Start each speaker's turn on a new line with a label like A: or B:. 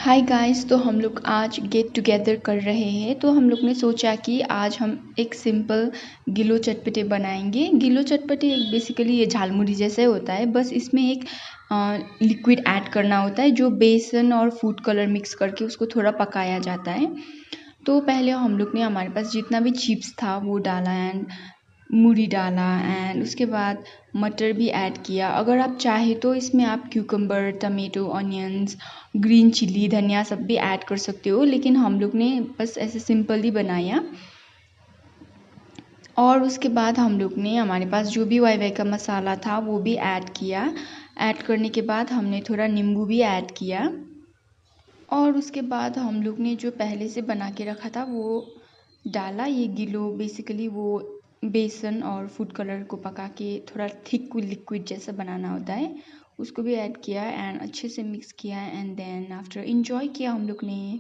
A: Hi guys. तो हम लोग आज गेट टुगेदर कर रहे हैं। तो हम लोग ने सोचा कि आज हम एक सिंपल गिलो चटपटे बनाएंगे। गिलो चटपटे एक बेसिकली ये झालमुड़ी जैसे होता है, बस इसमें एक लिक्विड ऐड करना होता है जो बेसन और फूड कलर मिक्स करके उसको थोड़ा पकाया जाता है। तो पहले हम लोग ने हमारे पास जितना भी चिप्स था वो डाला एंड मूढ़ी डाला एंड उसके बाद मटर भी ऐड किया। अगर आप चाहे तो इसमें आप cucumber, tomato, onions, green chilli, धनिया सब भी ऐड कर सकते हो, लेकिन हम लोग ने बस ऐसे सिंपल ही बनाया। और उसके बाद हम लोग ने हमारे पास जो भी वाई का मसाला था वो भी ऐड किया। ऐड करने के बाद हमने थोड़ा नींबू भी ऐड किया और उसके बाद हम लोग ने जो पहले से बना के रखा था वो डाला। ये गिलो बेसिकली वो बेसन और फूड कलर को पका के थोड़ा थिक लिक्विड जैसा बनाना होता है, उसको भी ऐड किया एंड अच्छे से मिक्स किया एंड देन आफ्टर इंजॉय किया हम लोग ने।